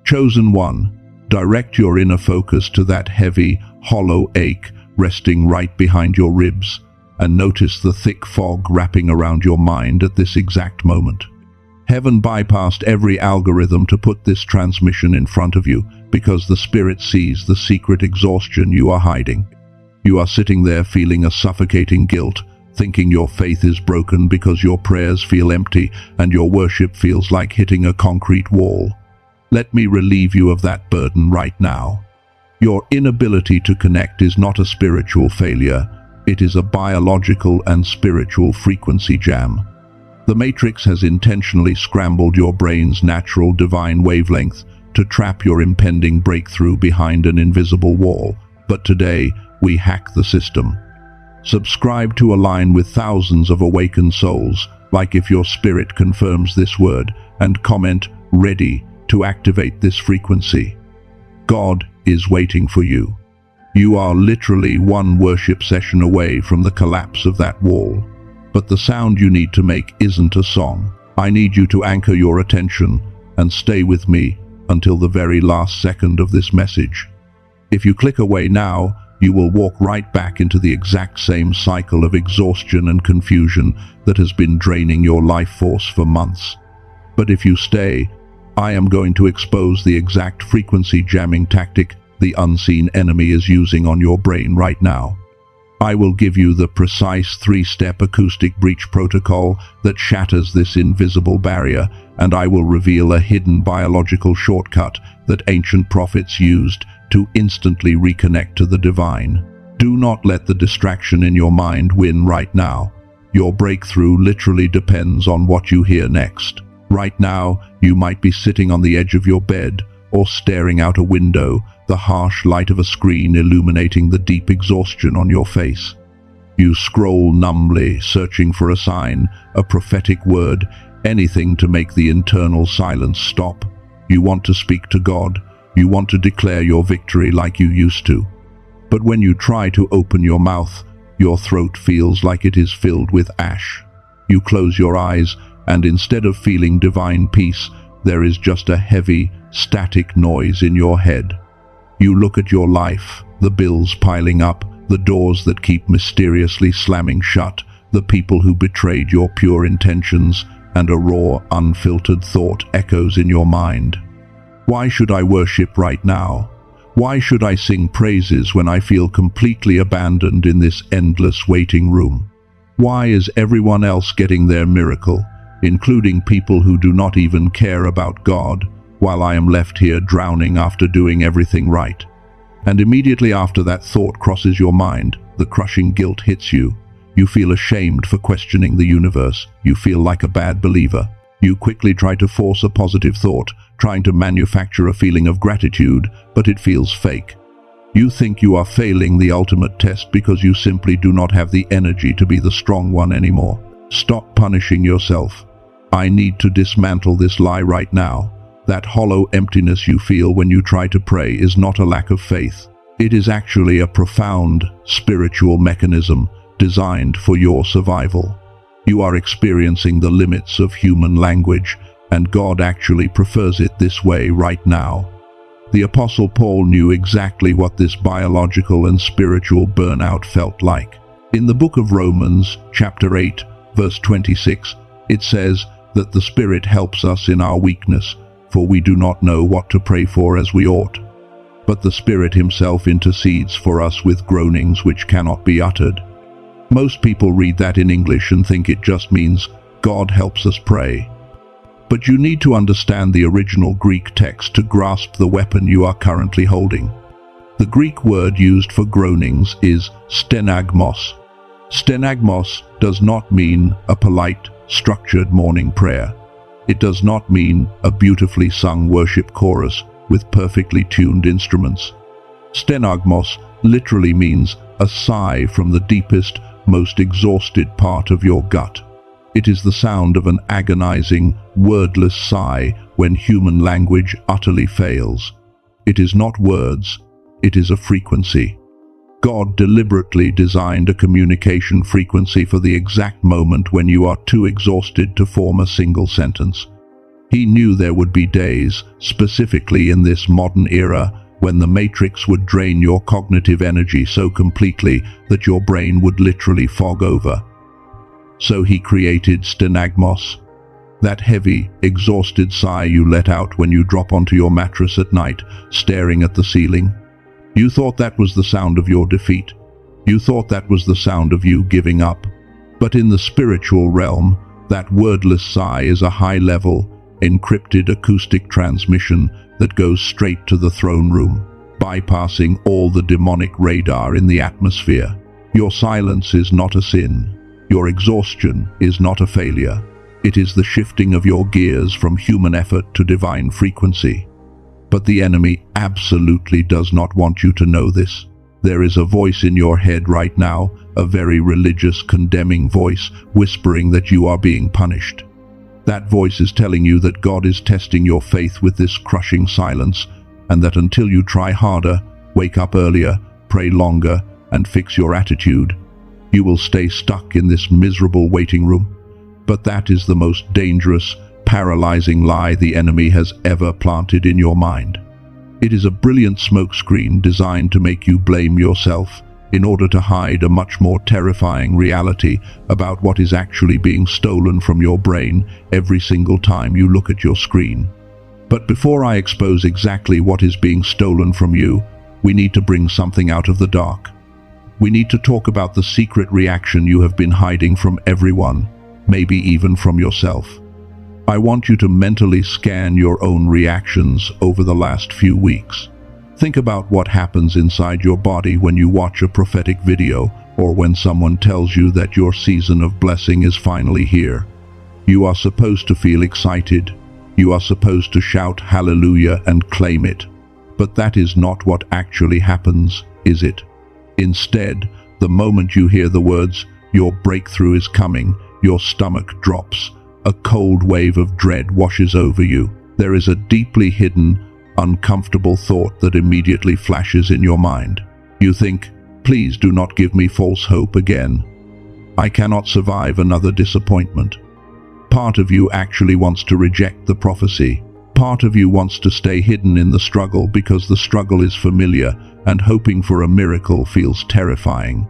Chosen one, direct your inner focus to that heavy, hollow ache resting right behind your ribs, and notice the thick fog wrapping around your mind at this exact moment. Heaven bypassed every algorithm to put this transmission in front of you because the Spirit sees the secret exhaustion you are hiding. You are sitting there feeling a suffocating guilt, thinking your faith is broken because your prayers feel empty and your worship feels like hitting a concrete wall. Let me relieve you of that burden right now. Your inability to connect is not a spiritual failure. It is a biological and spiritual frequency jam. The Matrix has intentionally scrambled your brain's natural divine wavelength to trap your impending breakthrough behind an invisible wall. But today, we hack the system. Subscribe to align with thousands of awakened souls, like if your spirit confirms this word, and comment, "Ready," to activate this frequency. God is waiting for you. You are literally one worship session away from the collapse of that wall. But the sound you need to make isn't a song. I need you to anchor your attention and stay with me until the very last second of this message. If you click away now, you will walk right back into the exact same cycle of exhaustion and confusion that has been draining your life force for months. But if you stay, I am going to expose the exact frequency jamming tactic the unseen enemy is using on your brain right now. I will give you the precise 3-step acoustic breach protocol that shatters this invisible barrier, and I will reveal a hidden biological shortcut that ancient prophets used to instantly reconnect to the divine. Do not let the distraction in your mind win right now. Your breakthrough literally depends on what you hear next. Right now, you might be sitting on the edge of your bed or staring out a window, the harsh light of a screen illuminating the deep exhaustion on your face. You scroll numbly, searching for a sign, a prophetic word, anything to make the internal silence stop. You want to speak to God. You want to declare your victory like you used to. But when you try to open your mouth, your throat feels like it is filled with ash. You close your eyes, and instead of feeling divine peace, there is just a heavy, static noise in your head. You look at your life, the bills piling up, the doors that keep mysteriously slamming shut, the people who betrayed your pure intentions, and a raw, unfiltered thought echoes in your mind. Why should I worship right now? Why should I sing praises when I feel completely abandoned in this endless waiting room? Why is everyone else getting their miracle, including people who do not even care about God, while I am left here drowning after doing everything right? And immediately after that thought crosses your mind, the crushing guilt hits you. You feel ashamed for questioning the universe. You feel like a bad believer. You quickly try to force a positive thought, trying to manufacture a feeling of gratitude, but it feels fake. You think you are failing the ultimate test because you simply do not have the energy to be the strong one anymore. Stop punishing yourself. I need to dismantle this lie right now. That hollow emptiness you feel when you try to pray is not a lack of faith. It is actually a profound spiritual mechanism designed for your survival. You are experiencing the limits of human language, and God actually prefers it this way right now. The Apostle Paul knew exactly what this biological and spiritual burnout felt like. In the book of Romans, chapter 8, verse 26, it says that the Spirit helps us in our weakness, for we do not know what to pray for as we ought. But the Spirit Himself intercedes for us with groanings which cannot be uttered. Most people read that in English and think it just means God helps us pray. But you need to understand the original Greek text to grasp the weapon you are currently holding. The Greek word used for groanings is stenagmos. Stenagmos does not mean a polite, structured morning prayer. It does not mean a beautifully sung worship chorus with perfectly tuned instruments. Stenagmos literally means a sigh from the deepest, most exhausted part of your gut. It is the sound of an agonizing, wordless sigh when human language utterly fails. It is not words, it is a frequency. God deliberately designed a communication frequency for the exact moment when you are too exhausted to form a single sentence. He knew there would be days, specifically in this modern era, when the matrix would drain your cognitive energy so completely that your brain would literally fog over. So he created stenagmos, that heavy, exhausted sigh you let out when you drop onto your mattress at night, staring at the ceiling. You thought that was the sound of your defeat. You thought that was the sound of you giving up. But in the spiritual realm, that wordless sigh is a high-level, encrypted acoustic transmission that goes straight to the throne room, bypassing all the demonic radar in the atmosphere. Your silence is not a sin. Your exhaustion is not a failure. It is the shifting of your gears from human effort to divine frequency. But the enemy absolutely does not want you to know this. There is a voice in your head right now, a very religious, condemning voice, whispering that you are being punished. That voice is telling you that God is testing your faith with this crushing silence, and that until you try harder, wake up earlier, pray longer, and fix your attitude, you will stay stuck in this miserable waiting room. But that is the most dangerous, paralyzing lie the enemy has ever planted in your mind. It is a brilliant smokescreen designed to make you blame yourself in order to hide a much more terrifying reality about what is actually being stolen from your brain every single time you look at your screen. But before I expose exactly what is being stolen from you, we need to bring something out of the dark. We need to talk about the secret reaction you have been hiding from everyone, maybe even from yourself. I want you to mentally scan your own reactions over the last few weeks. Think about what happens inside your body when you watch a prophetic video or when someone tells you that your season of blessing is finally here. You are supposed to feel excited. You are supposed to shout hallelujah and claim it. But that is not what actually happens, is it? Instead, the moment you hear the words, "Your breakthrough is coming," your stomach drops. A cold wave of dread washes over you. There is a deeply hidden, uncomfortable thought that immediately flashes in your mind. You think, "Please do not give me false hope again. I cannot survive another disappointment." Part of you actually wants to reject the prophecy. Part of you wants to stay hidden in the struggle because the struggle is familiar and hoping for a miracle feels terrifying.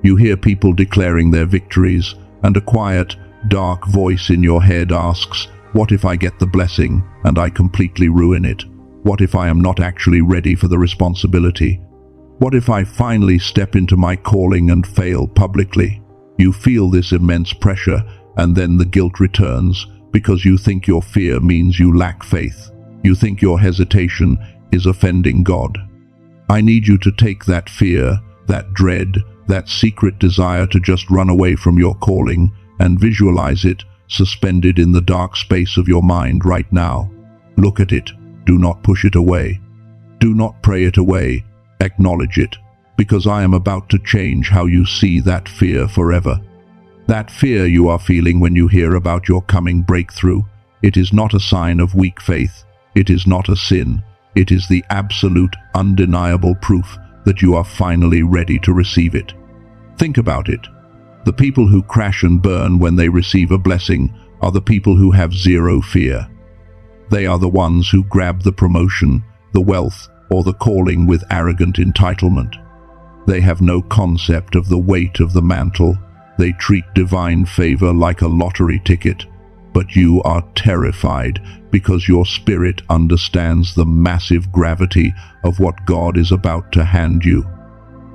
You hear people declaring their victories, and a quiet, dark voice in your head asks, "What if I get the blessing and I completely ruin it? What if I am not actually ready for the responsibility? What if I finally step into my calling and fail publicly?" You feel this immense pressure, and then the guilt returns because you think your fear means you lack faith. You think your hesitation is offending God. I need you to take that fear, that dread, that secret desire to just run away from your calling and visualize it suspended in the dark space of your mind right now. Look at it. Do not push it away. Do not pray it away. Acknowledge it, because I am about to change how you see that fear forever. That fear you are feeling when you hear about your coming breakthrough, it is not a sign of weak faith. It is not a sin. It is the absolute, undeniable proof that you are finally ready to receive it. Think about it. The people who crash and burn when they receive a blessing are the people who have zero fear. They are the ones who grab the promotion, the wealth, or the calling with arrogant entitlement. They have no concept of the weight of the mantle. They treat divine favor like a lottery ticket. But you are terrified because your spirit understands the massive gravity of what God is about to hand you.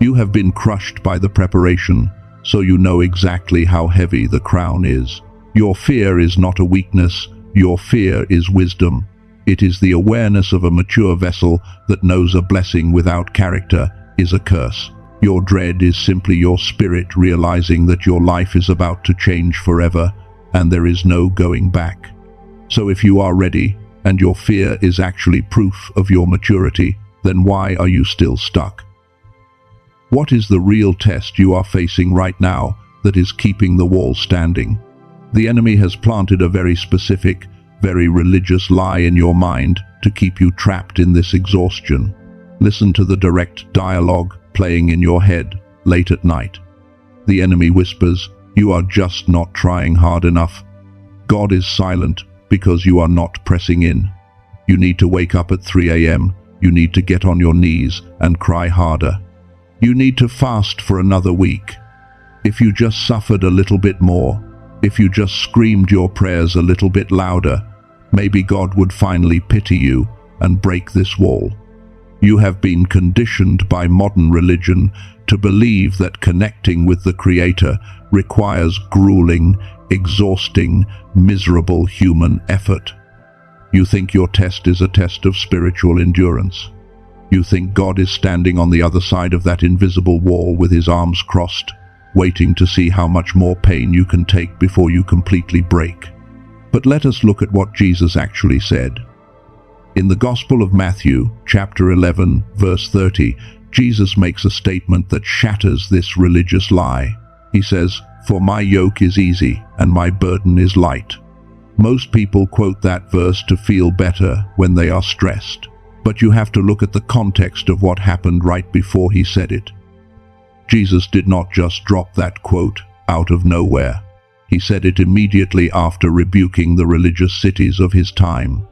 You have been crushed by the preparation, so you know exactly how heavy the crown is. Your fear is not a weakness. Your fear is wisdom. It is the awareness of a mature vessel that knows a blessing without character is a curse. Your dread is simply your spirit realizing that your life is about to change forever, and there is no going back. So if you are ready, and your fear is actually proof of your maturity, then why are you still stuck? What is the real test you are facing right now that is keeping the wall standing? The enemy has planted a very specific, very religious lie in your mind to keep you trapped in this exhaustion. Listen to the direct dialogue playing in your head late at night. The enemy whispers, "You are just not trying hard enough. God is silent because you are not pressing in. You need to wake up at 3 a.m. You need to get on your knees and cry harder. You need to fast for another week. If you just suffered a little bit more, if you just screamed your prayers a little bit louder, maybe God would finally pity you and break this wall. You have been conditioned by modern religion to believe that connecting with the Creator requires grueling, exhausting, miserable human effort. You think your test is a test of spiritual endurance. You think God is standing on the other side of that invisible wall with his arms crossed, waiting to see how much more pain you can take before you completely break. But let us look at what Jesus actually said. In the Gospel of Matthew, chapter 11, verse 30, Jesus makes a statement that shatters this religious lie. He says, "For my yoke is easy and my burden is light." Most people quote that verse to feel better when they are stressed. But you have to look at the context of what happened right before he said it. Jesus did not just drop that quote out of nowhere. He said it immediately after rebuking the religious cities of his time.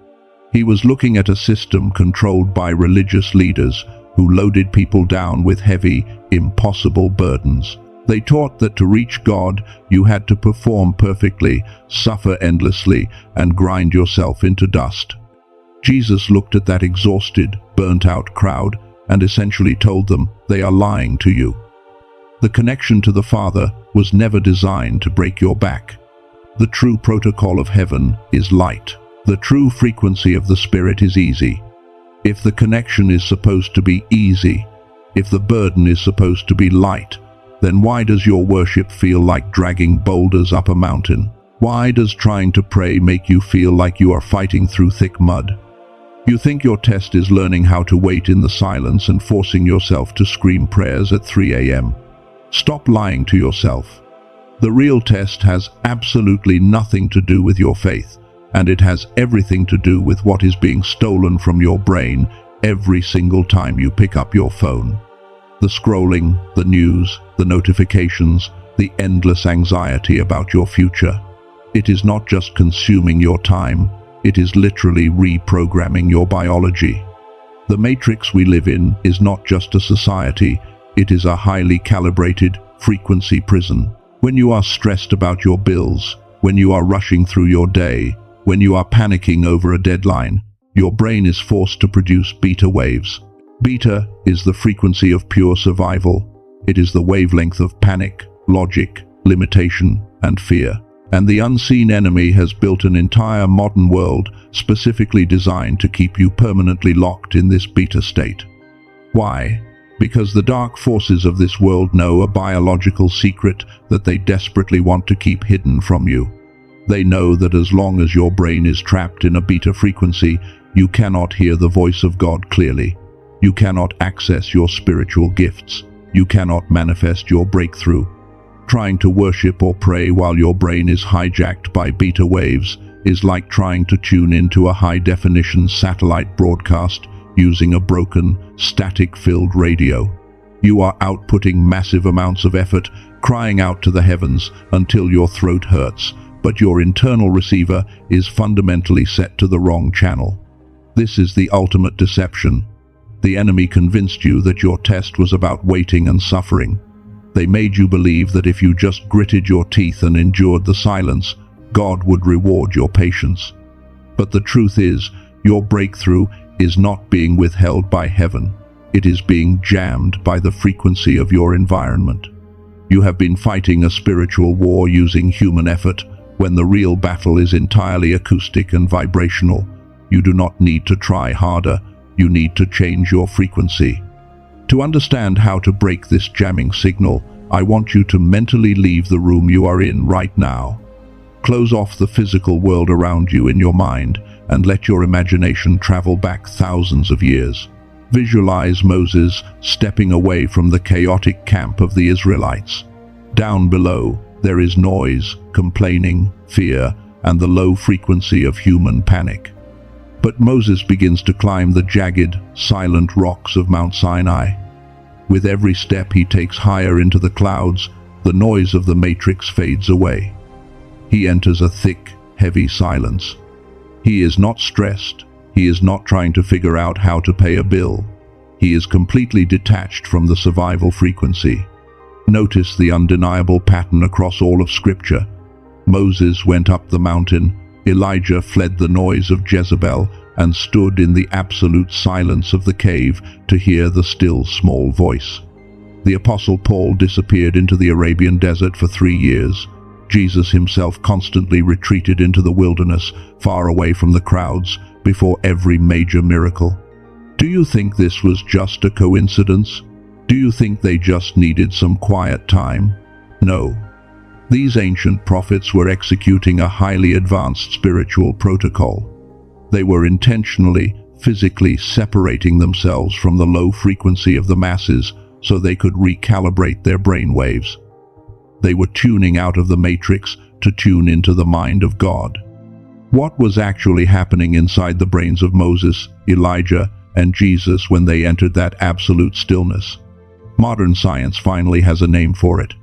He was looking at a system controlled by religious leaders who loaded people down with heavy, impossible burdens. They taught that to reach God, you had to perform perfectly, suffer endlessly, and grind yourself into dust. Jesus looked at that exhausted, burnt-out crowd and essentially told them, they are lying to you. The connection to the Father was never designed to break your back. The true protocol of heaven is light. The true frequency of the Spirit is easy. If the connection is supposed to be easy, if the burden is supposed to be light, then why does your worship feel like dragging boulders up a mountain? Why does trying to pray make you feel like you are fighting through thick mud? You think your test is learning how to wait in the silence and forcing yourself to scream prayers at 3 a.m. Stop lying to yourself. The real test has absolutely nothing to do with your faith, and it has everything to do with what is being stolen from your brain every single time you pick up your phone. The scrolling, the news, the notifications, the endless anxiety about your future. It is not just consuming your time, it is literally reprogramming your biology. The matrix we live in is not just a society, it is a highly calibrated frequency prison. When you are stressed about your bills, when you are rushing through your day, when you are panicking over a deadline, your brain is forced to produce beta waves. Beta is the frequency of pure survival. It is the wavelength of panic, logic, limitation, and fear. And the unseen enemy has built an entire modern world specifically designed to keep you permanently locked in this beta state. Why? Because the dark forces of this world know a biological secret that they desperately want to keep hidden from you. They know that as long as your brain is trapped in a beta frequency, you cannot hear the voice of God clearly. You cannot access your spiritual gifts. You cannot manifest your breakthrough. Trying to worship or pray while your brain is hijacked by beta waves is like trying to tune into a high-definition satellite broadcast using a broken, static-filled radio. You are outputting massive amounts of effort, crying out to the heavens until your throat hurts, but your internal receiver is fundamentally set to the wrong channel. This is the ultimate deception. The enemy convinced you that your test was about waiting and suffering. They made you believe that if you just gritted your teeth and endured the silence, God would reward your patience. But the truth is, your breakthrough is not being withheld by heaven. It is being jammed by the frequency of your environment. You have been fighting a spiritual war using human effort, when the real battle is entirely acoustic and vibrational. You do not need to try harder. You need to change your frequency. To understand how to break this jamming signal, I want you to mentally leave the room you are in right now. Close off the physical world around you in your mind and let your imagination travel back thousands of years. Visualize Moses stepping away from the chaotic camp of the Israelites. Down below, there is noise, complaining, fear, and the low frequency of human panic. But Moses begins to climb the jagged, silent rocks of Mount Sinai. With every step he takes higher into the clouds, the noise of the matrix fades away. He enters a thick, heavy silence. He is not stressed. He is not trying to figure out how to pay a bill. He is completely detached from the survival frequency. Notice the undeniable pattern across all of Scripture. Moses went up the mountain, Elijah fled the noise of Jezebel and stood in the absolute silence of the cave to hear the still small voice. The Apostle Paul disappeared into the Arabian desert for 3 years. Jesus himself constantly retreated into the wilderness, far away from the crowds, before every major miracle. Do you think this was just a coincidence? Do you think they just needed some quiet time? No. These ancient prophets were executing a highly advanced spiritual protocol. They were intentionally, physically separating themselves from the low frequency of the masses so they could recalibrate their brain waves. They were tuning out of the matrix to tune into the mind of God. What was actually happening inside the brains of Moses, Elijah, and Jesus when they entered that absolute stillness? Modern science finally has a name for it.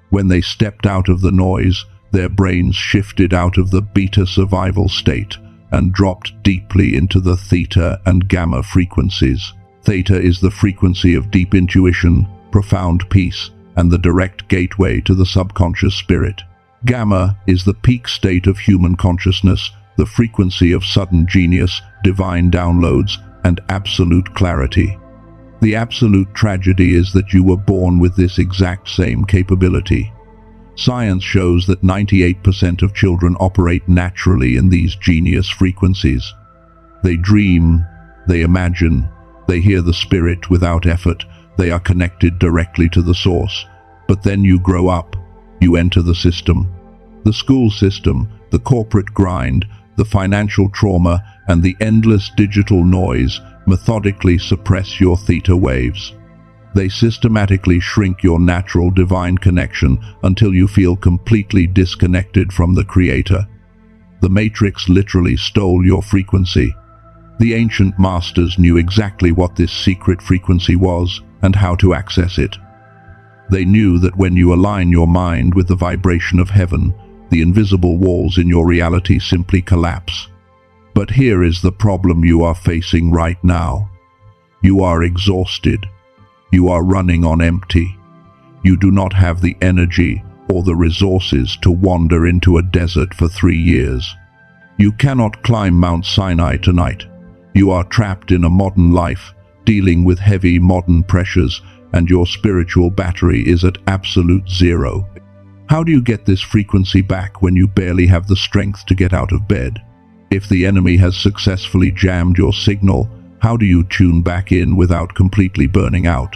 When they stepped out of the noise, their brains shifted out of the beta survival state and dropped deeply into the theta and gamma frequencies. Theta is the frequency of deep intuition, profound peace, and the direct gateway to the subconscious spirit. Gamma is the peak state of human consciousness, the frequency of sudden genius, divine downloads, and absolute clarity. The absolute tragedy is that you were born with this exact same capability. Science shows that 98% of children operate naturally in these genius frequencies. They dream, they imagine, they hear the spirit without effort, they are connected directly to the source. But then you grow up, you enter the system. The school system, the corporate grind, the financial trauma, and the endless digital noise methodically suppress your theta waves. They systematically shrink your natural divine connection until you feel completely disconnected from the Creator. The Matrix literally stole your frequency. The ancient masters knew exactly what this secret frequency was and how to access it. They knew that when you align your mind with the vibration of heaven, the invisible walls in your reality simply collapse. But here is the problem you are facing right now. You are exhausted. You are running on empty. You do not have the energy or the resources to wander into a desert for 3 years. You cannot climb Mount Sinai tonight. You are trapped in a modern life, dealing with heavy modern pressures, and your spiritual battery is at absolute zero. How do you get this frequency back when you barely have the strength to get out of bed? If the enemy has successfully jammed your signal, how do you tune back in without completely burning out?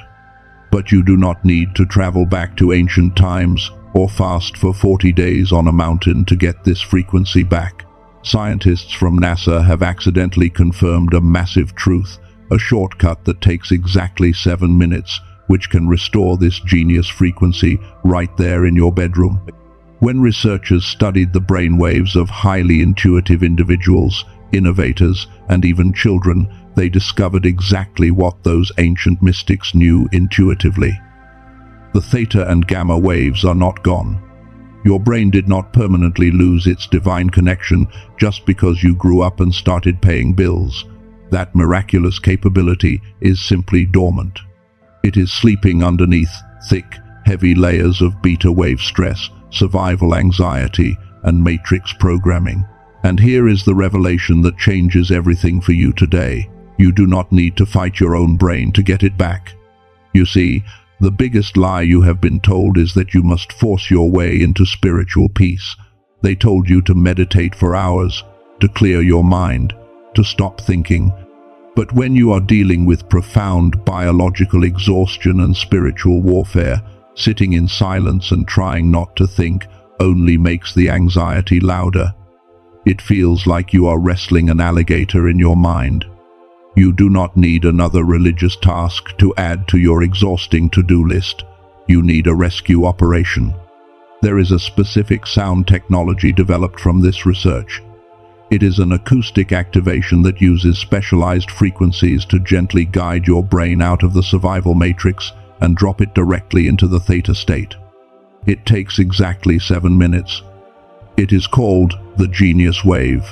But you do not need to travel back to ancient times or fast for 40 days on a mountain to get this frequency back. Scientists from NASA have accidentally confirmed a massive truth, a shortcut that takes exactly 7 minutes, which can restore this genius frequency right there in your bedroom. When researchers studied the brainwaves of highly intuitive individuals, innovators, and even children, they discovered exactly what those ancient mystics knew intuitively. The theta and gamma waves are not gone. Your brain did not permanently lose its divine connection just because you grew up and started paying bills. That miraculous capability is simply dormant. It is sleeping underneath thick, heavy layers of beta wave stress, survival anxiety, and matrix programming. And here is the revelation that changes everything for you today. You do not need to fight your own brain to get it back. You see, the biggest lie you have been told is that you must force your way into spiritual peace. They told you to meditate for hours, to clear your mind, to stop thinking. But when you are dealing with profound biological exhaustion and spiritual warfare, sitting in silence and trying not to think only makes the anxiety louder. It feels like you are wrestling an alligator in your mind. You do not need another religious task to add to your exhausting to-do list. You need a rescue operation. There is a specific sound technology developed from this research. It is an acoustic activation that uses specialized frequencies to gently guide your brain out of the survival matrix and drop it directly into the theta state. It takes exactly 7 minutes. It is called the Genius Wave.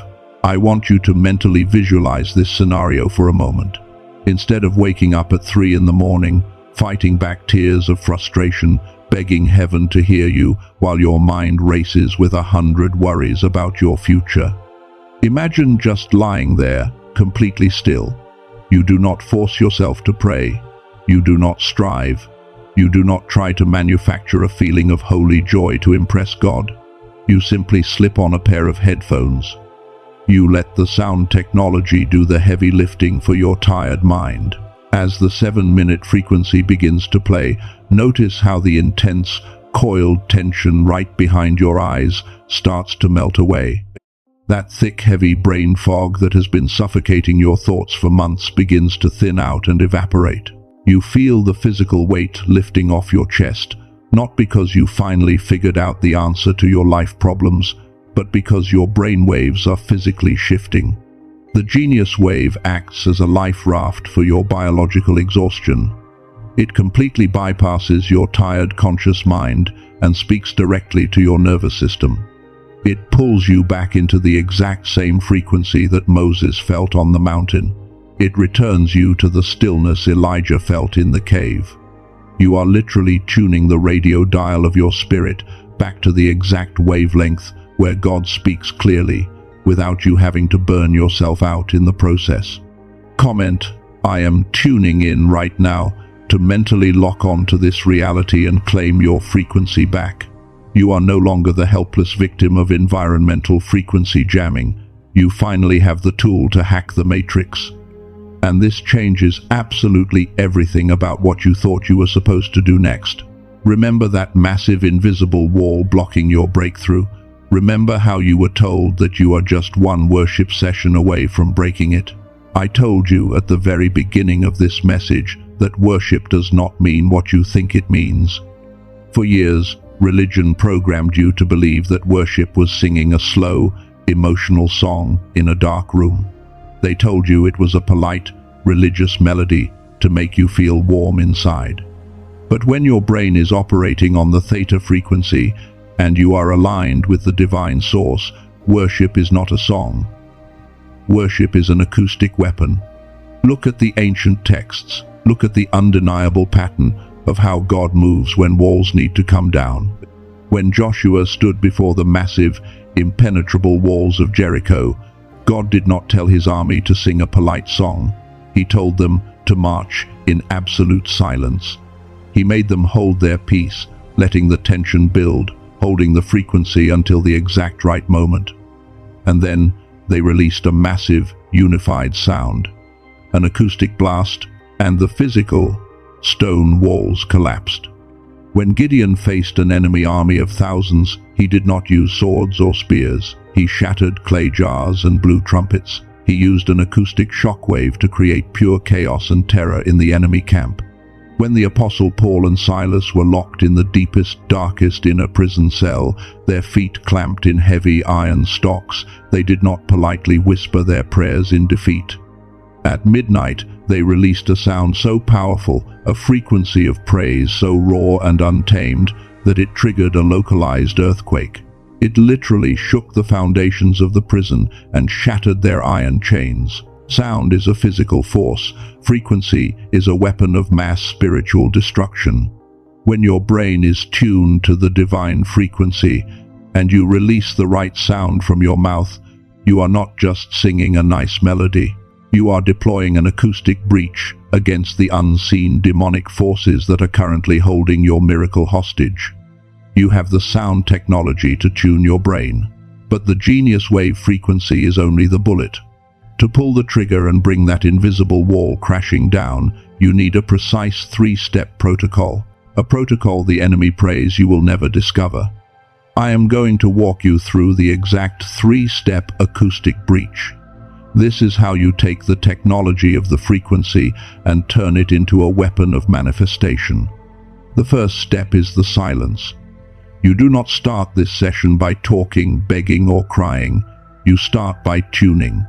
I want you to mentally visualize this scenario for a moment. Instead of waking up at 3 in the morning, fighting back tears of frustration, begging heaven to hear you while your mind races with 100 worries about your future, imagine just lying there, completely still. You do not force yourself to pray. You do not strive. You do not try to manufacture a feeling of holy joy to impress God. You simply slip on a pair of headphones. You let the sound technology do the heavy lifting for your tired mind. As the 7-minute frequency begins to play, notice how the intense, coiled tension right behind your eyes starts to melt away. That thick, heavy brain fog that has been suffocating your thoughts for months begins to thin out and evaporate. You feel the physical weight lifting off your chest, not because you finally figured out the answer to your life problems, but because your brain waves are physically shifting. The genius wave acts as a life raft for your biological exhaustion. It completely bypasses your tired conscious mind and speaks directly to your nervous system. It pulls you back into the exact same frequency that Moses felt on the mountain. It returns you to the stillness Elijah felt in the cave. You are literally tuning the radio dial of your spirit back to the exact wavelength where God speaks clearly, without you having to burn yourself out in the process. Comment, I am tuning in right now to mentally lock on to this reality and claim your frequency back. You are no longer the helpless victim of environmental frequency jamming. You finally have the tool to hack the matrix. And this changes absolutely everything about what you thought you were supposed to do next. Remember that massive invisible wall blocking your breakthrough? Remember how you were told that you are just one worship session away from breaking it? I told you at the very beginning of this message that worship does not mean what you think it means. For years, religion programmed you to believe that worship was singing a slow, emotional song in a dark room. They told you it was a polite, religious melody to make you feel warm inside. But when your brain is operating on the theta frequency and you are aligned with the divine source, worship is not a song. Worship is an acoustic weapon. Look at the ancient texts. Look at the undeniable pattern of how God moves when walls need to come down. When Joshua stood before the massive, impenetrable walls of Jericho, God did not tell his army to sing a polite song. He told them to march in absolute silence. He made them hold their peace, letting the tension build, holding the frequency until the exact right moment. And then they released a massive, unified sound. An acoustic blast, and the physical stone walls collapsed. When Gideon faced an enemy army of thousands, he did not use swords or spears. He shattered clay jars and blew trumpets. He used an acoustic shockwave to create pure chaos and terror in the enemy camp. When the Apostle Paul and Silas were locked in the deepest, darkest inner prison cell, their feet clamped in heavy iron stocks, they did not politely whisper their prayers in defeat. At midnight, they released a sound so powerful, a frequency of praise so raw and untamed, that it triggered a localized earthquake. It literally shook the foundations of the prison and shattered their iron chains. Sound is a physical force. Frequency is a weapon of mass spiritual destruction. When your brain is tuned to the divine frequency and you release the right sound from your mouth, you are not just singing a nice melody. You are deploying an acoustic breach against the unseen demonic forces that are currently holding your miracle hostage. You have the sound technology to tune your brain, but the genius wave frequency is only the bullet. To pull the trigger and bring that invisible wall crashing down, you need a precise 3-step protocol, a protocol the enemy prays you will never discover. I am going to walk you through the exact 3-step acoustic breach. This is how you take the technology of the frequency and turn it into a weapon of manifestation. The first step is the silence. You do not start this session by talking, begging, or crying. You start by tuning.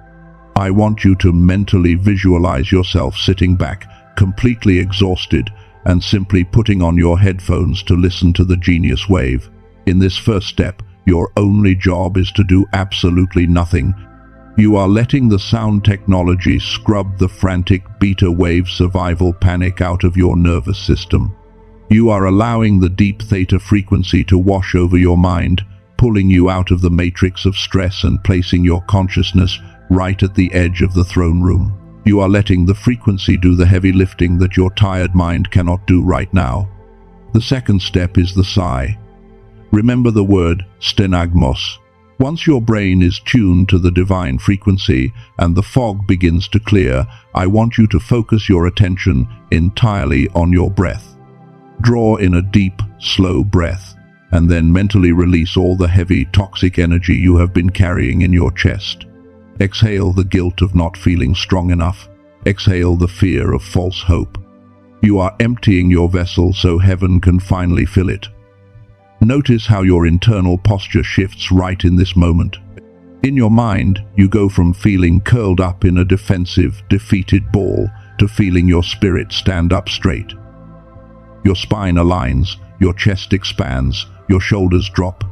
I want you to mentally visualize yourself sitting back, completely exhausted, and simply putting on your headphones to listen to the genius wave. In this first step, your only job is to do absolutely nothing. You are letting the sound technology scrub the frantic beta wave survival panic out of your nervous system. You are allowing the deep theta frequency to wash over your mind, pulling you out of the matrix of stress and placing your consciousness right at the edge of the throne room. You are letting the frequency do the heavy lifting that your tired mind cannot do right now. The second step is the sigh. Remember the word stenagmos. Once your brain is tuned to the divine frequency and the fog begins to clear, I want you to focus your attention entirely on your breath. Draw in a deep, slow breath, and then mentally release all the heavy, toxic energy you have been carrying in your chest. Exhale the guilt of not feeling strong enough. Exhale the fear of false hope. You are emptying your vessel so heaven can finally fill it. Notice how your internal posture shifts right in this moment. In your mind, you go from feeling curled up in a defensive, defeated ball to feeling your spirit stand up straight. Your spine aligns, your chest expands, your shoulders drop.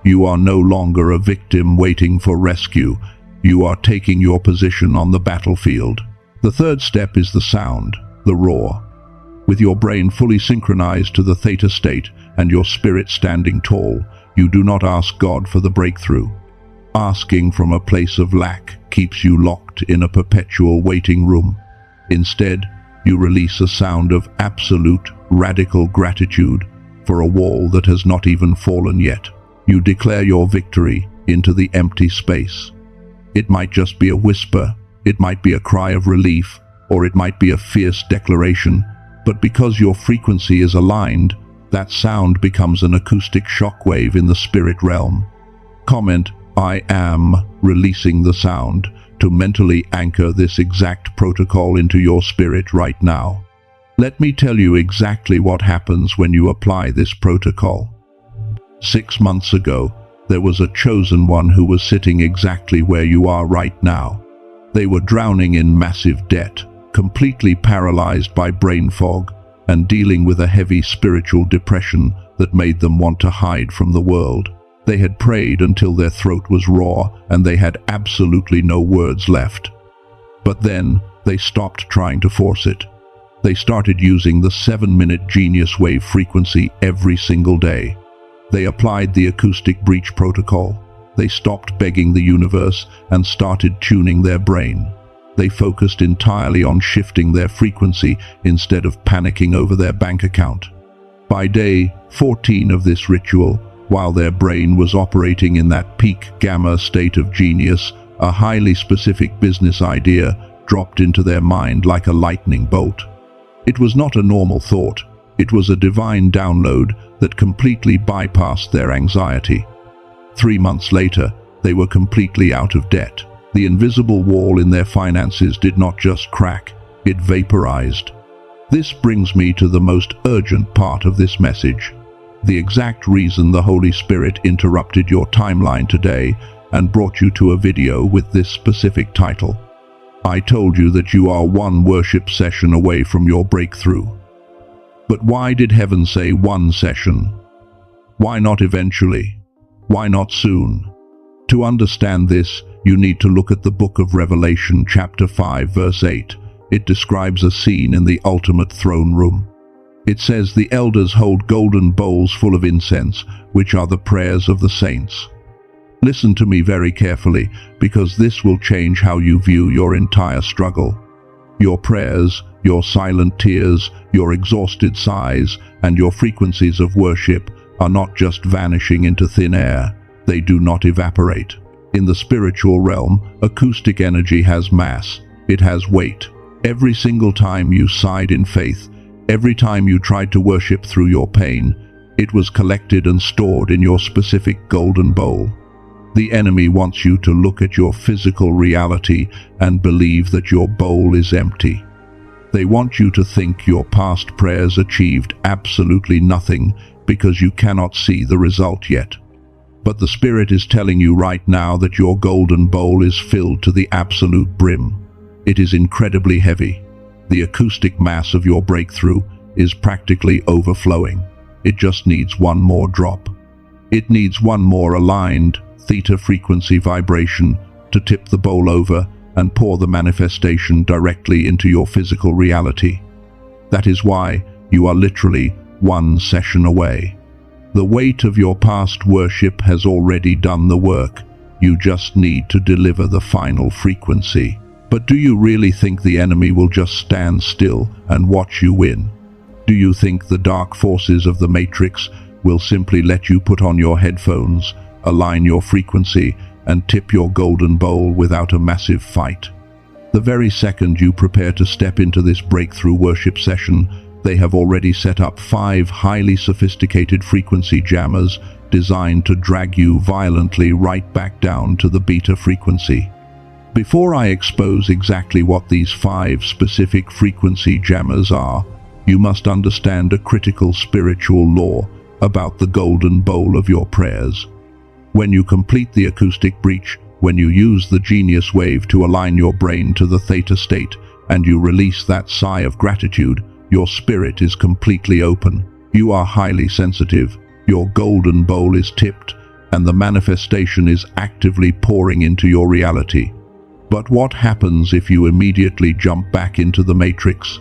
You are no longer a victim waiting for rescue. You are taking your position on the battlefield. The third step is the sound, the roar. With your brain fully synchronized to the theta state and your spirit standing tall, you do not ask God for the breakthrough. Asking from a place of lack keeps you locked in a perpetual waiting room. Instead, you release a sound of absolute, radical gratitude for a wall that has not even fallen yet. You declare your victory into the empty space. It might just be a whisper, it might be a cry of relief, or it might be a fierce declaration, but because your frequency is aligned, that sound becomes an acoustic shockwave in the spirit realm. Comment, "I am releasing the sound," to mentally anchor this exact protocol into your spirit right now. Let me tell you exactly what happens when you apply this protocol. 6 months ago, there was a chosen one who was sitting exactly where you are right now. They were drowning in massive debt, completely paralyzed by brain fog, and dealing with a heavy spiritual depression that made them want to hide from the world. They had prayed until their throat was raw and they had absolutely no words left. But then they stopped trying to force it. They started using the 7-minute genius wave frequency every single day. They applied the acoustic breach protocol. They stopped begging the universe and started tuning their brain. They focused entirely on shifting their frequency instead of panicking over their bank account. By day 14 of this ritual, while their brain was operating in that peak gamma state of genius, a highly specific business idea dropped into their mind like a lightning bolt. It was not a normal thought. It was a divine download that completely bypassed their anxiety. 3 months later, they were completely out of debt. The invisible wall in their finances did not just crack, it vaporized. This brings me to the most urgent part of this message. The exact reason the Holy Spirit interrupted your timeline today and brought you to a video with this specific title. I told you that you are one worship session away from your breakthrough. But why did heaven say one session? Why not eventually? Why not soon? To understand this, you need to look at the book of Revelation, chapter 5, verse 8. It describes a scene in the ultimate throne room. It says the elders hold golden bowls full of incense, which are the prayers of the saints. Listen to me very carefully, because this will change how you view your entire struggle. Your prayers, your silent tears, your exhausted sighs, and your frequencies of worship are not just vanishing into thin air. They do not evaporate. In the spiritual realm, acoustic energy has mass. It has weight. Every single time you sighed in faith, every time you tried to worship through your pain, it was collected and stored in your specific golden bowl. The enemy wants you to look at your physical reality and believe that your bowl is empty. They want you to think your past prayers achieved absolutely nothing because you cannot see the result yet. But the Spirit is telling you right now that your golden bowl is filled to the absolute brim. It is incredibly heavy. The acoustic mass of your breakthrough is practically overflowing. It just needs one more drop. It needs one more aligned theta frequency vibration to tip the bowl over and pour the manifestation directly into your physical reality. That is why you are literally one session away. The weight of your past worship has already done the work. You just need to deliver the final frequency. But do you really think the enemy will just stand still and watch you win? Do you think the dark forces of the Matrix will simply let you put on your headphones, align your frequency, and tip your golden bowl without a massive fight? The very second you prepare to step into this breakthrough worship session, they have already set up 5 highly sophisticated frequency jammers designed to drag you violently right back down to the beta frequency. Before I expose exactly what these 5 specific frequency jammers are, you must understand a critical spiritual law about the golden bowl of your prayers. When you complete the acoustic breach, when you use the genius wave to align your brain to the theta state, and you release that sigh of gratitude, your spirit is completely open. You are highly sensitive. Your golden bowl is tipped, and the manifestation is actively pouring into your reality. But what happens if you immediately jump back into the Matrix?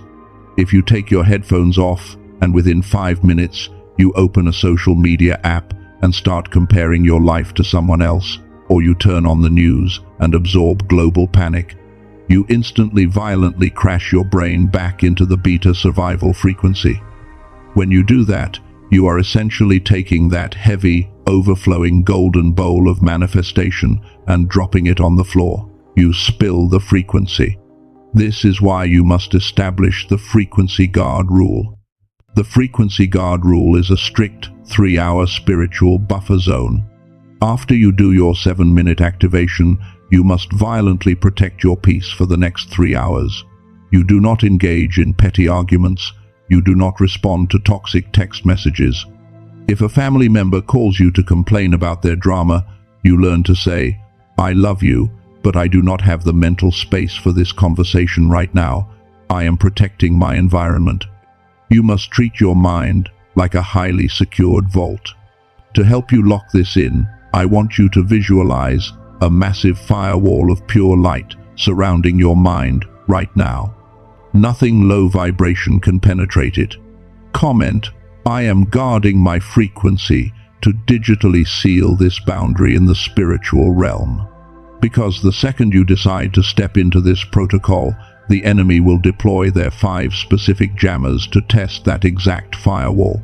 If you take your headphones off, and within 5 minutes, you open a social media app and start comparing your life to someone else, or you turn on the news and absorb global panic, you instantly violently crash your brain back into the beta survival frequency. When you do that, you are essentially taking that heavy, overflowing golden bowl of manifestation and dropping it on the floor. You spill the frequency. This is why you must establish the frequency guard rule. The frequency guard rule is a strict 3-hour spiritual buffer zone. After you do your 7-minute activation, you must violently protect your peace for the next 3 hours. You do not engage in petty arguments. You do not respond to toxic text messages. If a family member calls you to complain about their drama, you learn to say, "I love you, but I do not have the mental space for this conversation right now. I am protecting my environment." You must treat your mind like a highly secured vault. To help you lock this in, I want you to visualize a massive firewall of pure light surrounding your mind right now. Nothing low vibration can penetrate it. Comment, "I am guarding my frequency," to digitally seal this boundary in the spiritual realm. Because the second you decide to step into this protocol, the enemy will deploy their 5 specific jammers to test that exact firewall.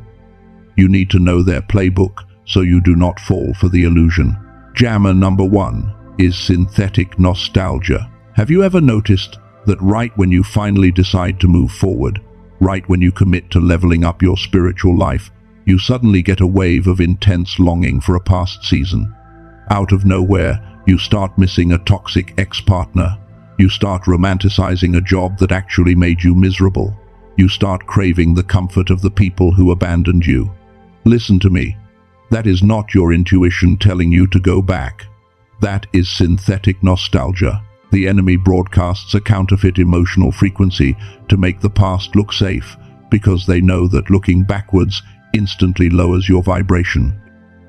You need to know their playbook so you do not fall for the illusion. Jammer number 1 is synthetic nostalgia. Have you ever noticed that right when you finally decide to move forward, right when you commit to leveling up your spiritual life, you suddenly get a wave of intense longing for a past season? Out of nowhere, you start missing a toxic ex-partner. You start romanticizing a job that actually made you miserable. You start craving the comfort of the people who abandoned you. Listen to me. That is not your intuition telling you to go back. That is synthetic nostalgia. The enemy broadcasts a counterfeit emotional frequency to make the past look safe, because they know that looking backwards instantly lowers your vibration.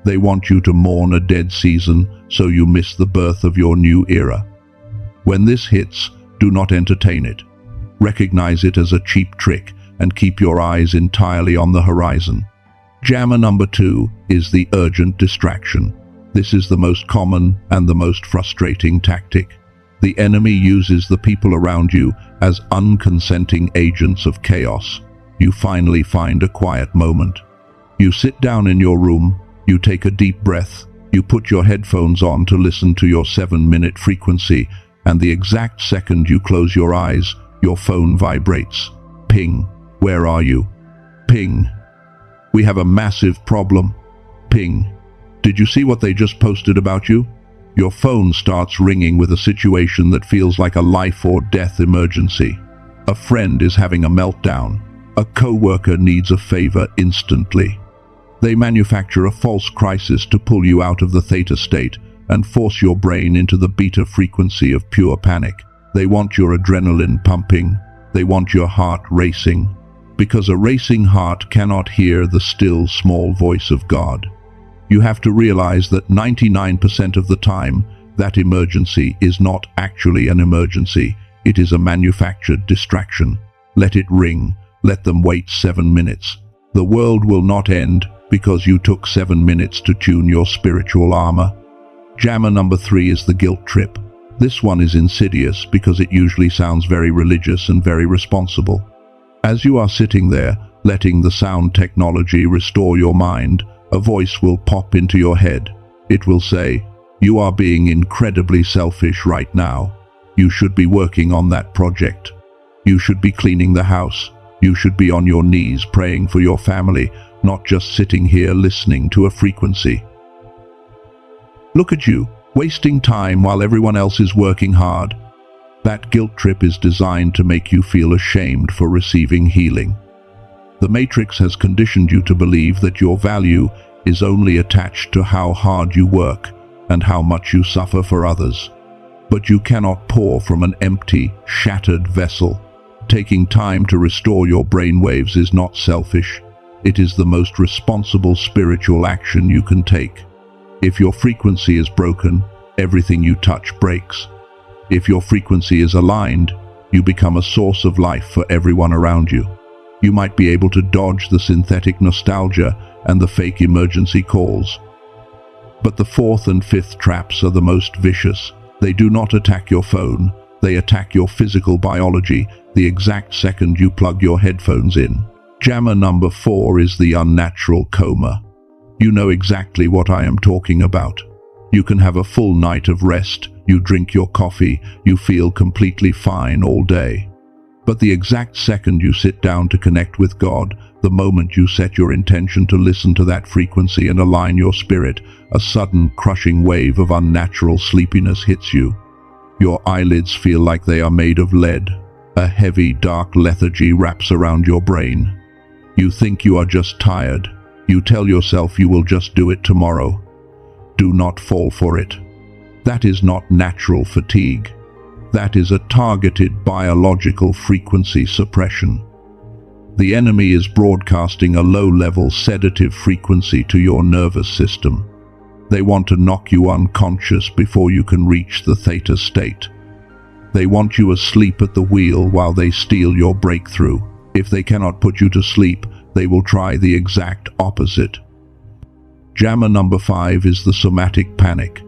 They want you to mourn a dead season so you miss the birth of your new era. When this hits, do not entertain it. Recognize it as a cheap trick and keep your eyes entirely on the horizon. Jammer number 2 is the urgent distraction. This is the most common and the most frustrating tactic. The enemy uses the people around you as unconsenting agents of chaos. You finally find a quiet moment. You sit down in your room, you take a deep breath, you put your headphones on to listen to your 7-minute frequency, and the exact second you close your eyes, your phone vibrates. Ping. Where are you? Ping. We have a massive problem. Ping. Did you see what they just posted about you? Your phone starts ringing with a situation that feels like a life or death emergency. A friend is having a meltdown. A coworker needs a favor instantly. They manufacture a false crisis to pull you out of the theta state and force your brain into the beta frequency of pure panic. They want your adrenaline pumping. They want your heart racing. Because a racing heart cannot hear the still, small voice of God. You have to realize that 99% of the time, That emergency is not actually an emergency. It is a manufactured distraction. Let it ring. Let them wait 7 minutes. The world will not end because you took 7 minutes to tune your spiritual armor. Jammer number 3 is the guilt trip. This one is insidious because it usually sounds very religious and very responsible. As you are sitting there, letting the sound technology restore your mind, a voice will pop into your head. It will say, "You are being incredibly selfish right now. You should be working on that project. You should be cleaning the house. You should be on your knees praying for your family, not just sitting here listening to a frequency. Look at you, wasting time while everyone else is working hard." That guilt trip is designed to make you feel ashamed for receiving healing. The Matrix has conditioned you to believe that your value is only attached to how hard you work and how much you suffer for others. But you cannot pour from an empty, shattered vessel. Taking time to restore your brainwaves is not selfish. It is the most responsible spiritual action you can take. If your frequency is broken, everything you touch breaks. If your frequency is aligned, you become a source of life for everyone around you. You might be able to dodge the synthetic nostalgia and the fake emergency calls. But the 4th and 5th traps are the most vicious. They do not attack your phone. They attack your physical biology the exact second you plug your headphones in. Jammer number 4 is the unnatural coma. You know exactly what I am talking about. You can have a full night of rest, you drink your coffee, you feel completely fine all day. But the exact second you sit down to connect with God, the moment you set your intention to listen to that frequency and align your spirit, a sudden crushing wave of unnatural sleepiness hits you. Your eyelids feel like they are made of lead. A heavy, dark lethargy wraps around your brain. You think you are just tired. You tell yourself you will just do it tomorrow. Do not fall for it. That is not natural fatigue. That is a targeted biological frequency suppression. The enemy is broadcasting a low-level sedative frequency to your nervous system. They want to knock you unconscious before you can reach the theta state. They want you asleep at the wheel while they steal your breakthrough. If they cannot put you to sleep, they will try the exact opposite. Jammer number 5 is the somatic panic.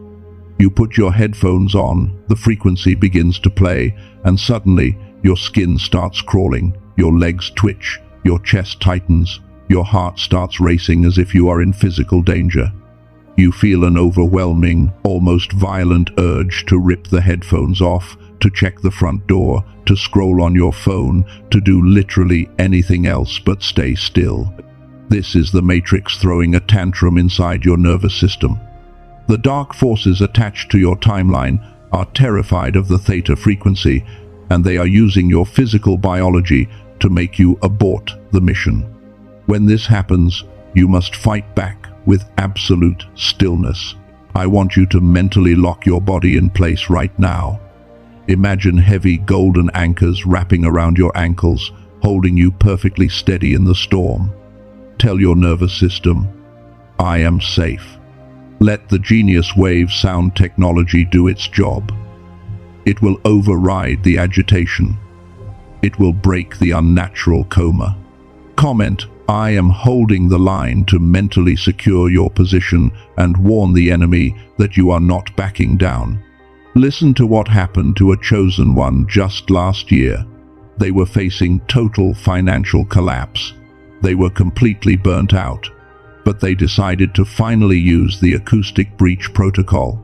You put your headphones on, the frequency begins to play, and suddenly your skin starts crawling, your legs twitch, your chest tightens, your heart starts racing as if you are in physical danger. You feel an overwhelming, almost violent urge to rip the headphones off, to check the front door, to scroll on your phone, to do literally anything else but stay still. This is the Matrix throwing a tantrum inside your nervous system. The dark forces attached to your timeline are terrified of the theta frequency, and they are using your physical biology to make you abort the mission. When this happens, you must fight back with absolute stillness. I want you to mentally lock your body in place right now. Imagine heavy golden anchors wrapping around your ankles, holding you perfectly steady in the storm. Tell your nervous system, I am safe. Let the Genius Wave sound technology do its job. It will override the agitation. It will break the unnatural coma. Comment, I am holding the line to mentally secure your position and warn the enemy that you are not backing down. Listen to what happened to a chosen one just last year. They were facing total financial collapse. They were completely burnt out, but they decided to finally use the acoustic breach protocol.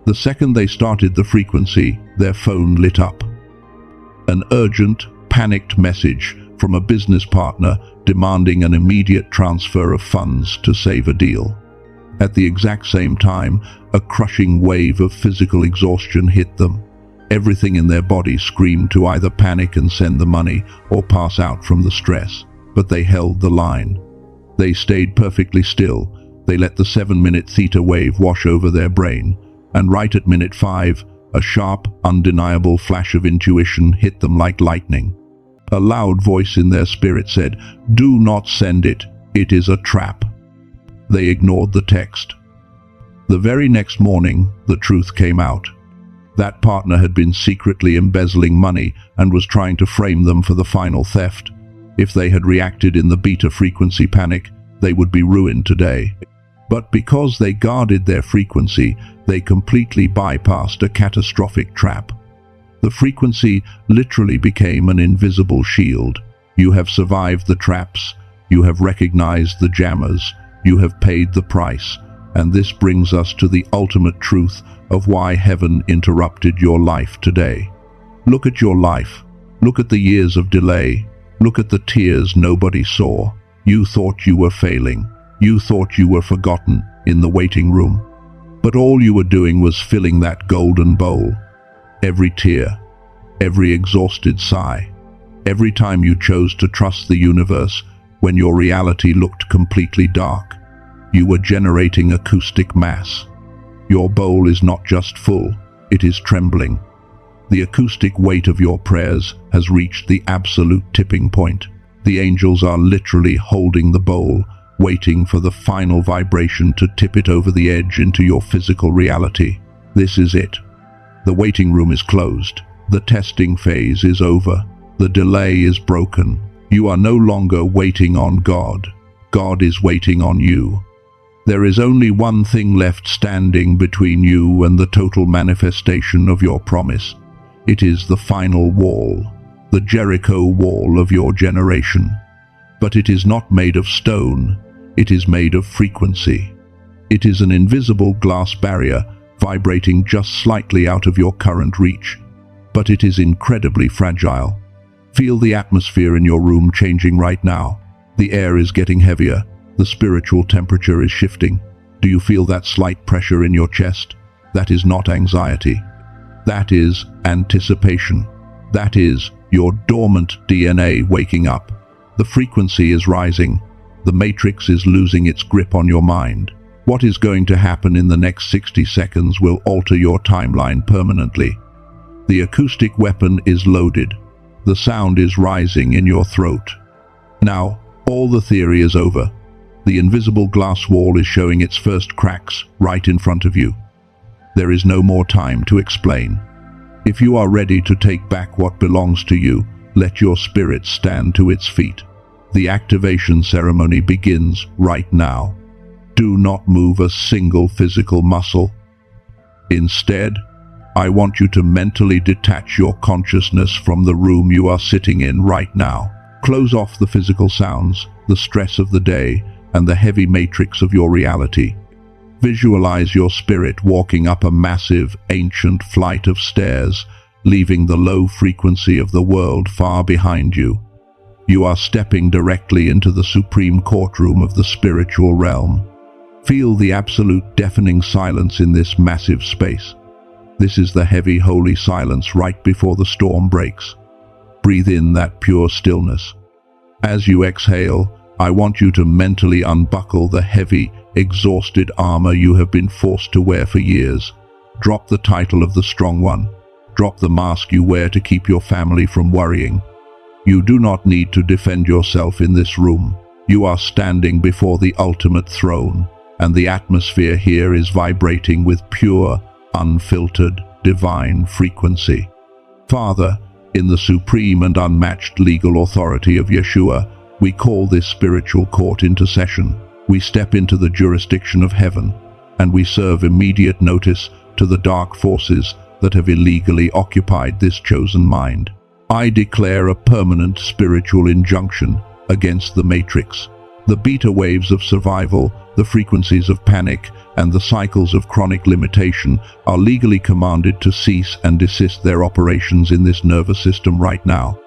The second they started the frequency, their phone lit up. An urgent, panicked message from a business partner demanding an immediate transfer of funds to save a deal. At the exact same time, a crushing wave of physical exhaustion hit them. Everything in their body screamed to either panic and send the money or pass out from the stress, but they held the line. They stayed perfectly still. They let the 7-minute theta wave wash over their brain, and right at minute 5, a sharp, undeniable flash of intuition hit them like lightning. A loud voice in their spirit said, "Do not send it. It is a trap." They ignored the text. The very next morning, the truth came out. That partner had been secretly embezzling money and was trying to frame them for the final theft. If they had reacted in the beta frequency panic, they would be ruined today. But because they guarded their frequency, they completely bypassed a catastrophic trap. The frequency literally became an invisible shield. You have survived the traps, you have recognized the jammers, you have paid the price, and this brings us to the ultimate truth of why heaven interrupted your life today. Look at your life. Look at the years of delay. Look at the tears nobody saw. You thought you were failing. You thought you were forgotten in the waiting room. But all you were doing was filling that golden bowl. Every tear, every exhausted sigh, every time you chose to trust the universe when your reality looked completely dark, you were generating acoustic mass. Your bowl is not just full, it is trembling. The acoustic weight of your prayers has reached the absolute tipping point. The angels are literally holding the bowl, waiting for the final vibration to tip it over the edge into your physical reality. This is it. The waiting room is closed. The testing phase is over. The delay is broken. You are no longer waiting on God. God is waiting on you. There is only one thing left standing between you and the total manifestation of your promise. It is the final wall, the Jericho wall of your generation. But it is not made of stone, it is made of frequency. It is an invisible glass barrier vibrating just slightly out of your current reach. But it is incredibly fragile. Feel the atmosphere in your room changing right now. The air is getting heavier. The spiritual temperature is shifting. Do you feel that slight pressure in your chest? That is not anxiety. That is anticipation. That is your dormant DNA waking up. The frequency is rising. The matrix is losing its grip on your mind. What is going to happen in the next 60 seconds will alter your timeline permanently. The acoustic weapon is loaded. The sound is rising in your throat. Now, all the theory is over. The invisible glass wall is showing its first cracks right in front of you. There is no more time to explain. If you are ready to take back what belongs to you, let your spirit stand to its feet. The activation ceremony begins right now. Do not move a single physical muscle. Instead, I want you to mentally detach your consciousness from the room you are sitting in right now. Close off the physical sounds, the stress of the day, and the heavy matrix of your reality. Visualize your spirit walking up a massive, ancient flight of stairs, leaving the low frequency of the world far behind you. You are stepping directly into the supreme courtroom of the spiritual realm. Feel the absolute deafening silence in this massive space. This is the heavy, holy silence right before the storm breaks. Breathe in that pure stillness. As you exhale, I want you to mentally unbuckle the heavy, exhausted armor you have been forced to wear for years. Drop the title of the strong one. Drop the mask you wear to keep your family from worrying. You do not need to defend yourself in this room. You are standing before the ultimate throne, and the atmosphere here is vibrating with pure, unfiltered, divine frequency. Father, in the supreme and unmatched legal authority of Yeshua, we call this spiritual court into session. We step into the jurisdiction of heaven, and we serve immediate notice to the dark forces that have illegally occupied this chosen mind. I declare a permanent spiritual injunction against the matrix. The beta waves of survival, the frequencies of panic, and the cycles of chronic limitation are legally commanded to cease and desist their operations in this nervous system right now.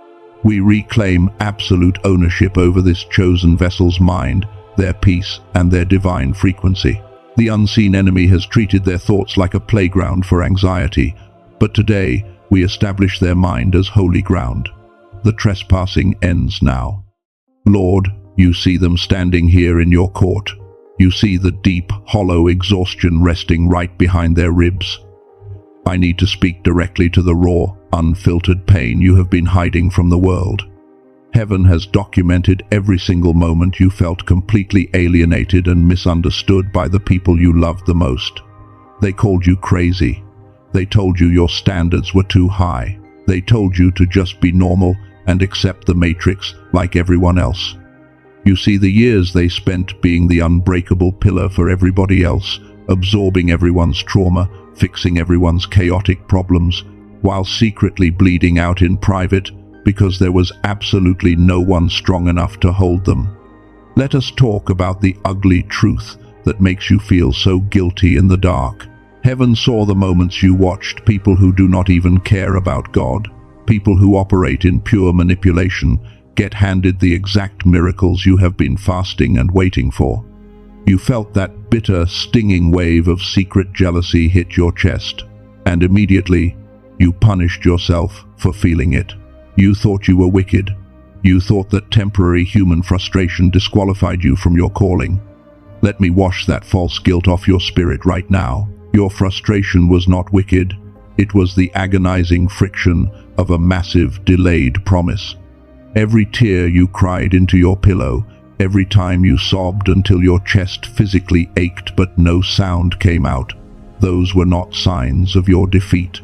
We reclaim absolute ownership over this chosen vessel's mind, their peace, and their divine frequency. The unseen enemy has treated their thoughts like a playground for anxiety, but today we establish their mind as holy ground. The trespassing ends now. Lord, you see them standing here in your court. You see the deep, hollow exhaustion resting right behind their ribs. I need to speak directly to the raw, unfiltered pain you have been hiding from the world. Heaven has documented every single moment you felt completely alienated and misunderstood by the people you loved the most. They called you crazy. They told you your standards were too high. They told you to just be normal and accept the matrix like everyone else. You see, the years they spent being the unbreakable pillar for everybody else, absorbing everyone's trauma, fixing everyone's chaotic problems, while secretly bleeding out in private because there was absolutely no one strong enough to hold them. Let us talk about the ugly truth that makes you feel so guilty in the dark. Heaven saw the moments you watched people who do not even care about God, people who operate in pure manipulation, get handed the exact miracles you have been fasting and waiting for. You felt that bitter, stinging wave of secret jealousy hit your chest, and immediately you punished yourself for feeling it. You thought you were wicked. You thought that temporary human frustration disqualified you from your calling. Let me wash that false guilt off your spirit right now. Your frustration was not wicked. It was the agonizing friction of a massive, delayed promise. Every tear you cried into your pillow, every time you sobbed until your chest physically ached but no sound came out, those were not signs of your defeat.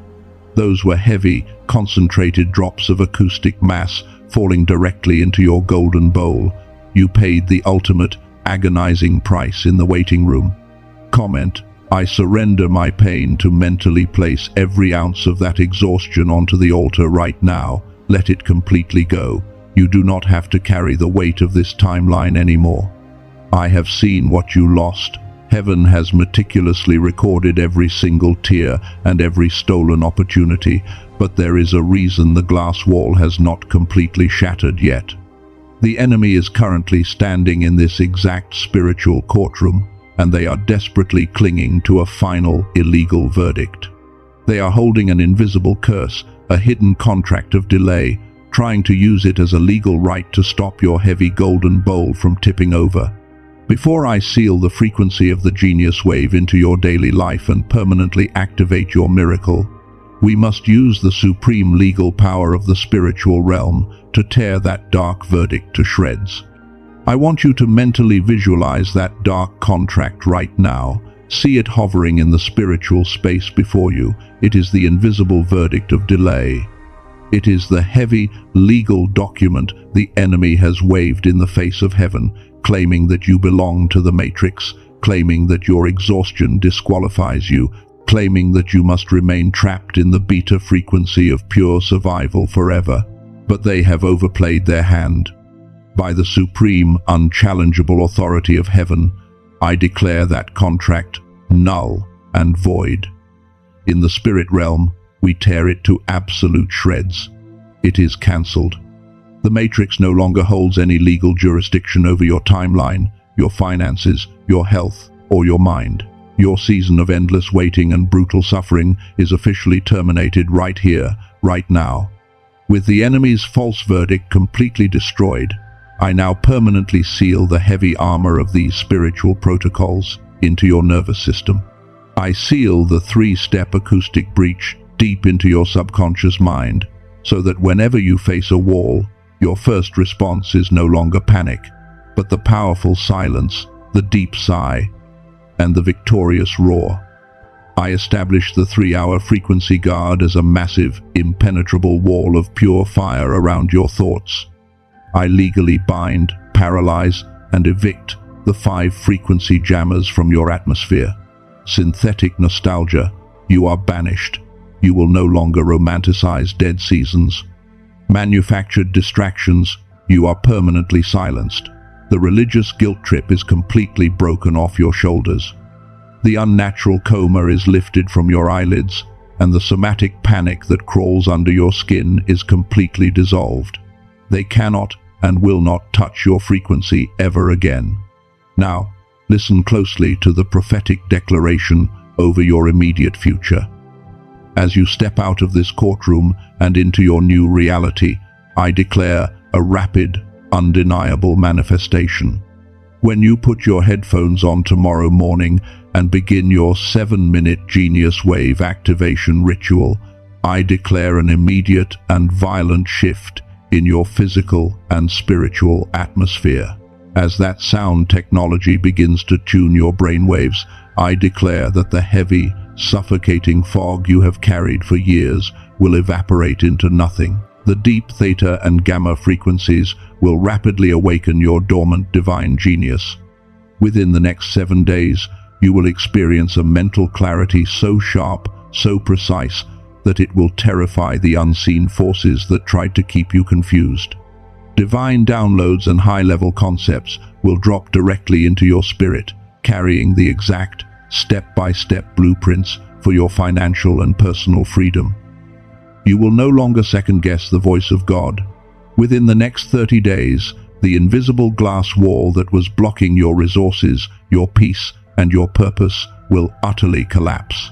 Those were heavy, concentrated drops of acoustic mass falling directly into your golden bowl. You paid the ultimate, agonizing price in the waiting room. Comment: I surrender my pain to mentally place every ounce of that exhaustion onto the altar right now. Let it completely go. You do not have to carry the weight of this timeline anymore. I have seen what you lost. Heaven has meticulously recorded every single tear and every stolen opportunity, but there is a reason the glass wall has not completely shattered yet. The enemy is currently standing in this exact spiritual courtroom, and they are desperately clinging to a final illegal verdict. They are holding an invisible curse, a hidden contract of delay, trying to use it as a legal right to stop your heavy golden bowl from tipping over. Before I seal the frequency of the genius wave into your daily life and permanently activate your miracle, we must use the supreme legal power of the spiritual realm to tear that dark verdict to shreds. I want you to mentally visualize that dark contract right now. See it hovering in the spiritual space before you. It is the invisible verdict of delay. It is the heavy, legal document the enemy has waved in the face of heaven, claiming that you belong to the matrix, claiming that your exhaustion disqualifies you, claiming that you must remain trapped in the beta frequency of pure survival forever. But they have overplayed their hand. By the supreme, unchallengeable authority of heaven, I declare that contract null and void. In the spirit realm, we tear it to absolute shreds. It is cancelled. The matrix no longer holds any legal jurisdiction over your timeline, your finances, your health, or your mind. Your season of endless waiting and brutal suffering is officially terminated right here, right now. With the enemy's false verdict completely destroyed, I now permanently seal the heavy armor of these spiritual protocols into your nervous system. I seal the 3-step acoustic breach deep into your subconscious mind, so that whenever you face a wall, your first response is no longer panic, but the powerful silence, the deep sigh, and the victorious roar. I establish the 3-hour frequency guard as a massive, impenetrable wall of pure fire around your thoughts. I legally bind, paralyze, and evict the 5 frequency jammers from your atmosphere. Synthetic nostalgia, you are banished. You will no longer romanticize dead seasons. Manufactured distractions, you are permanently silenced. The religious guilt trip is completely broken off your shoulders. The unnatural coma is lifted from your eyelids, and the somatic panic that crawls under your skin is completely dissolved. They cannot and will not touch your frequency ever again. Now, listen closely to the prophetic declaration over your immediate future. As you step out of this courtroom and into your new reality, I declare a rapid, undeniable manifestation. When you put your headphones on tomorrow morning and begin your 7-minute genius wave activation ritual, I declare an immediate and violent shift in your physical and spiritual atmosphere. As that sound technology begins to tune your brainwaves, I declare that the heavy, suffocating fog you have carried for years will evaporate into nothing. The deep theta and gamma frequencies will rapidly awaken your dormant divine genius. Within the next 7 days, you will experience a mental clarity so sharp, so precise, that it will terrify the unseen forces that tried to keep you confused. Divine downloads and high-level concepts will drop directly into your spirit, carrying the exact, step-by-step blueprints for your financial and personal freedom. You will no longer second-guess the voice of God. Within the next 30 days, the invisible glass wall that was blocking your resources, your peace, and your purpose will utterly collapse.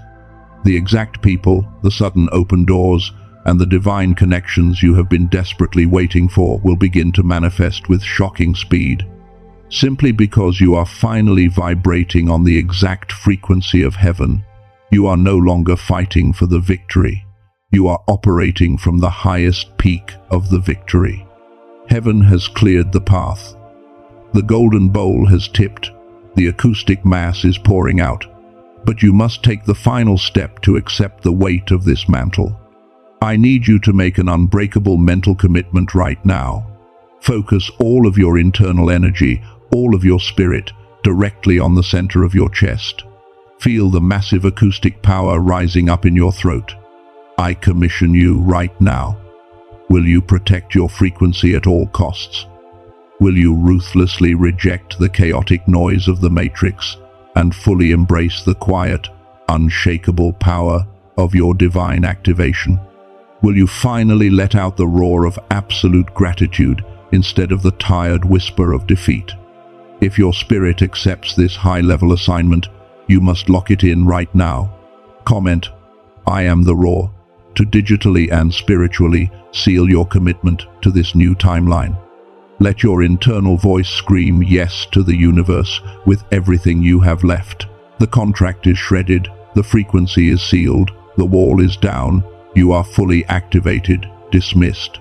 The exact people, the sudden open doors, and the divine connections you have been desperately waiting for will begin to manifest with shocking speed. Simply because you are finally vibrating on the exact frequency of heaven, you are no longer fighting for the victory. You are operating from the highest peak of the victory. Heaven has cleared the path. The golden bowl has tipped. The acoustic mass is pouring out. But you must take the final step to accept the weight of this mantle. I need you to make an unbreakable mental commitment right now. Focus all of your internal energy, all of your spirit, directly on the center of your chest. Feel the massive acoustic power rising up in your throat. I commission you right now. Will you protect your frequency at all costs? Will you ruthlessly reject the chaotic noise of the matrix and fully embrace the quiet, unshakable power of your divine activation? Will you finally let out the roar of absolute gratitude instead of the tired whisper of defeat? If your spirit accepts this high-level assignment, you must lock it in right now. Comment, "I am the roar," to digitally and spiritually seal your commitment to this new timeline. Let your internal voice scream yes to the universe with everything you have left. The contract is shredded, the frequency is sealed, the wall is down, you are fully activated, dismissed.